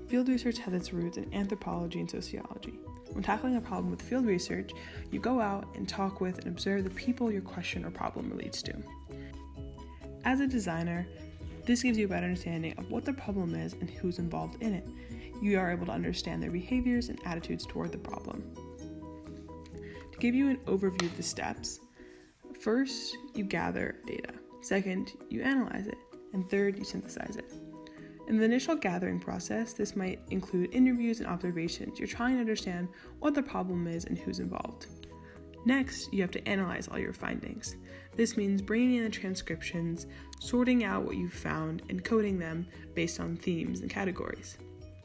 Field research has its roots in anthropology and sociology. When tackling a problem with field research, you go out and talk with and observe the people your question or problem relates to. As a designer, this gives you a better understanding of what the problem is and who's involved in it. You are able to understand their behaviors and attitudes toward the problem. To give you an overview of the steps, first, you gather data. Second, you analyze it. And third, you synthesize it. In the initial gathering process, this might include interviews and observations. You're trying to understand what the problem is and who's involved. Next, you have to analyze all your findings. This means bringing in the transcriptions, sorting out what you've found, and coding them based on themes and categories.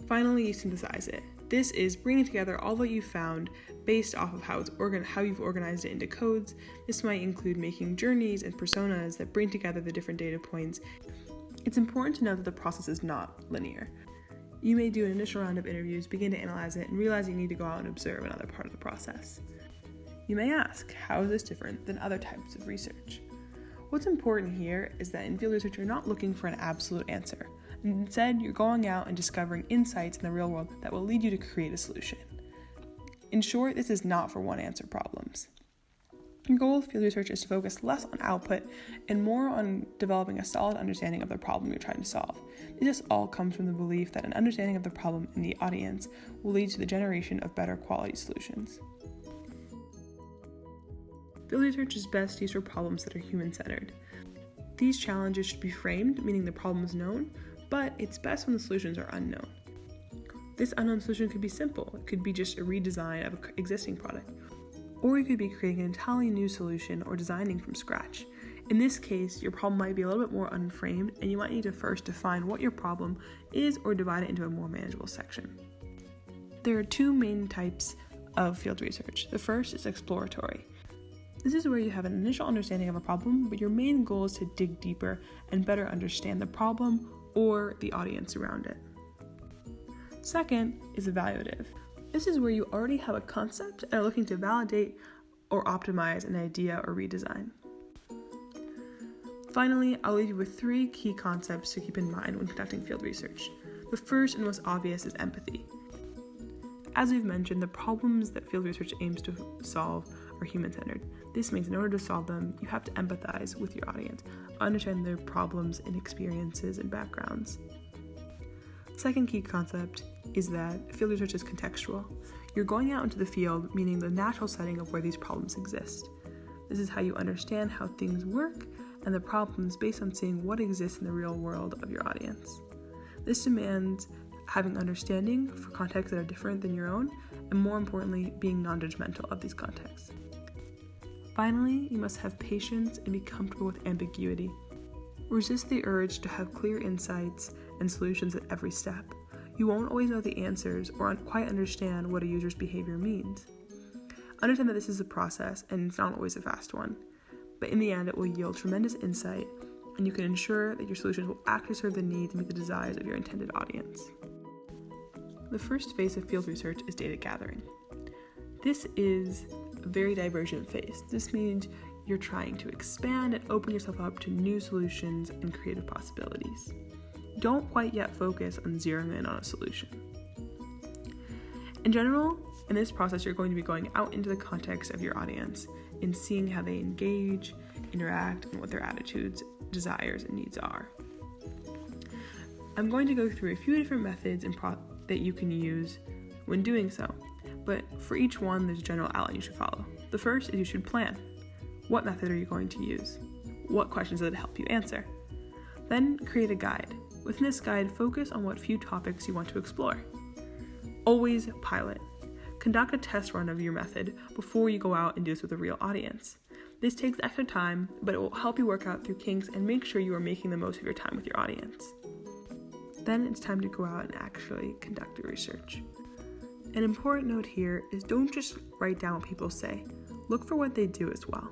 Finally, you synthesize it. This is bringing together all that you found based off of how you've organized it into codes. This might include making journeys and personas that bring together the different data points. It's important to know that the process is not linear. You may do an initial round of interviews, begin to analyze it, and realize you need to go out and observe another part of the process. You may ask, how is this different than other types of research? What's important here is that in field research, you're not looking for an absolute answer. Instead, you're going out and discovering insights in the real world that will lead you to create a solution. In short, this is not for one-answer problems. Your goal of field research is to focus less on output and more on developing a solid understanding of the problem you're trying to solve. This all comes from the belief that an understanding of the problem in the audience will lead to the generation of better quality solutions. Field research is best used for problems that are human-centered. These challenges should be framed, meaning the problem is known, but it's best when the solutions are unknown. This unknown solution could be simple. It could be just a redesign of an existing product. Or you could be creating an entirely new solution or designing from scratch. In this case, your problem might be a little bit more unframed, and you might need to first define what your problem is or divide it into a more manageable section. There are two main types of field research. The first is exploratory. This is where you have an initial understanding of a problem, but your main goal is to dig deeper and better understand the problem or the audience around it. Second is evaluative. This is where you already have a concept and are looking to validate or optimize an idea or redesign. Finally, I'll leave you with 3 key concepts to keep in mind when conducting field research. The first and most obvious is empathy. As we've mentioned, the problems that field research aims to solve are human-centered. This means in order to solve them, you have to empathize with your audience, understand their problems and experiences and backgrounds. Second key concept is that field research is contextual. You're going out into the field, meaning the natural setting of where these problems exist. This is how you understand how things work and the problems based on seeing what exists in the real world of your audience. This demands having understanding for contexts that are different than your own, and more importantly, being non-judgmental of these contexts. Finally, you must have patience and be comfortable with ambiguity. Resist the urge to have clear insights and solutions at every step. You won't always know the answers or quite understand what a user's behavior means. Understand that this is a process and it's not always a fast one, but in the end it will yield tremendous insight, and you can ensure that your solutions will actually serve the needs and meet the desires of your intended audience. The first phase of field research is data gathering. This is a very divergent phase. This means you're trying to expand and open yourself up to new solutions and creative possibilities. Don't quite yet focus on zeroing in on a solution. In general, in this process, you're going to be going out into the context of your audience and seeing how they engage, interact, and what their attitudes, desires, and needs are. I'm going to go through a few different methods that you can use when doing so, but for each one, there's a general outline you should follow. The first is you should plan. What method are you going to use? What questions does it help you answer? Then create a guide. Within this guide, focus on what few topics you want to explore. Always pilot. Conduct a test run of your method before you go out and do this with a real audience. This takes extra time, but it will help you work out through kinks and make sure you are making the most of your time with your audience. Then it's time to go out and actually conduct your research. An important note here is don't just write down what people say. Look for what they do as well.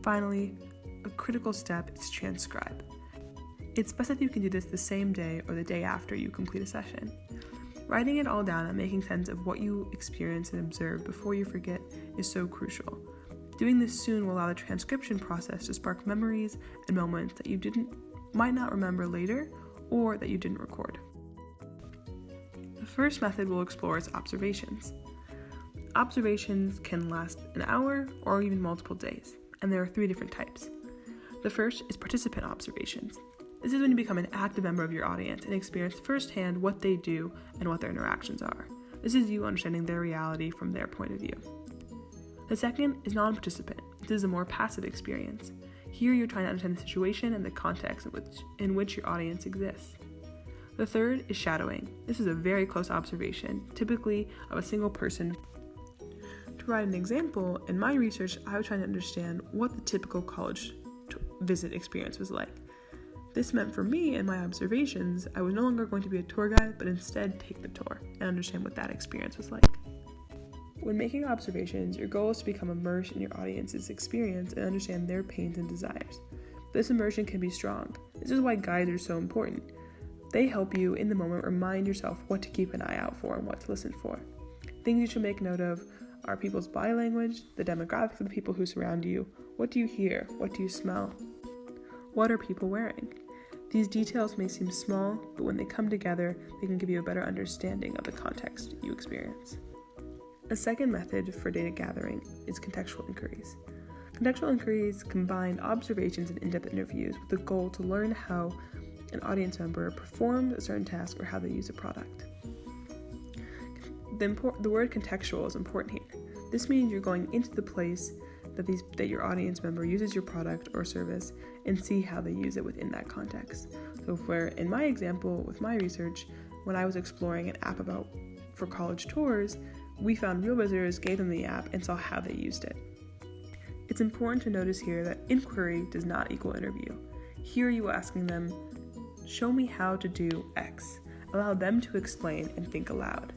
Finally, a critical step is transcribe. It's best if you can do this the same day or the day after you complete a session. Writing it all down and making sense of what you experienced and observed before you forget is so crucial. Doing this soon will allow the transcription process to spark memories and moments that you might not remember later or that you didn't record. The first method we'll explore is observations. Observations can last an hour or even multiple days, and there are 3 different types. The first is participant observations. This is when you become an active member of your audience and experience firsthand what they do and what their interactions are. This is you understanding their reality from their point of view. The second is non-participant. This is a more passive experience. Here you're trying to understand the situation and the context in which your audience exists. The third is shadowing. This is a very close observation, typically of a single person. To provide an example, in my research, I was trying to understand what the typical college visit experience was like. This meant for me and my observations, I was no longer going to be a tour guide, but instead take the tour and understand what that experience was like. When making observations, your goal is to become immersed in your audience's experience and understand their pains and desires. This immersion can be strong. This is why guides are so important. They help you in the moment remind yourself what to keep an eye out for and what to listen for. Things you should make note of are people's body language, the demographics of the people who surround you. What do you hear? What do you smell? What are people wearing? These details may seem small, but when they come together, they can give you a better understanding of the context you experience. A second method for data gathering is contextual inquiries. Contextual inquiries combine observations and in-depth interviews with the goal to learn how an audience member performed a certain task or how they use a product. The word contextual is important here. This means you're going into the place that your audience member uses your product or service and see how they use it within that context. So in my example, with my research, when I was exploring an app for college tours, we found real visitors, gave them the app, and saw how they used it. It's important to notice here that inquiry does not equal interview. Here you are asking them, show me how to do X. Allow them to explain and think aloud.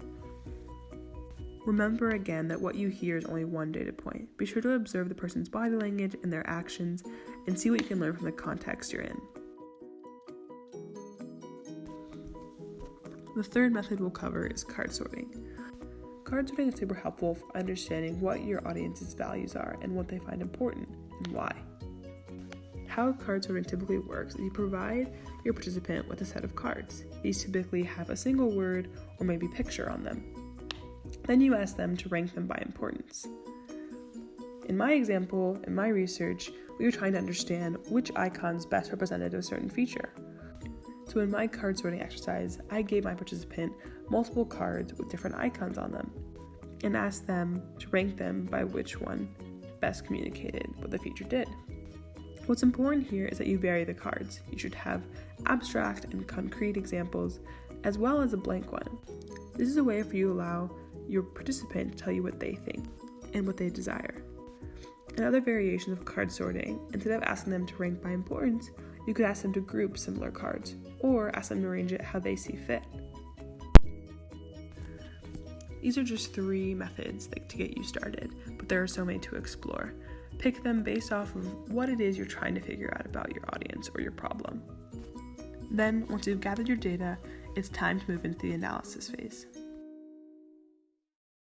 Remember again that what you hear is only one data point. Be sure to observe the person's body language and their actions and see what you can learn from the context you're in. The third method we'll cover is card sorting. Card sorting is super helpful for understanding what your audience's values are and what they find important and why. How card sorting typically works is you provide your participant with a set of cards. These typically have a single word or maybe picture on them. Then you ask them to rank them by importance. In my example, in my research, we were trying to understand which icons best represented a certain feature. So in my card sorting exercise, I gave my participant multiple cards with different icons on them and asked them to rank them by which one best communicated what the feature did. What's important here is that you vary the cards. You should have abstract and concrete examples as well as a blank one. This is a way for you to allow your participant to tell you what they think and what they desire. In other variations of card sorting, instead of asking them to rank by importance, you could ask them to group similar cards or ask them to arrange it how they see fit. These are just 3 methods to get you started, but there are so many to explore. Pick them based off of what it is you're trying to figure out about your audience or your problem. Then, once you've gathered your data, it's time to move into the analysis phase.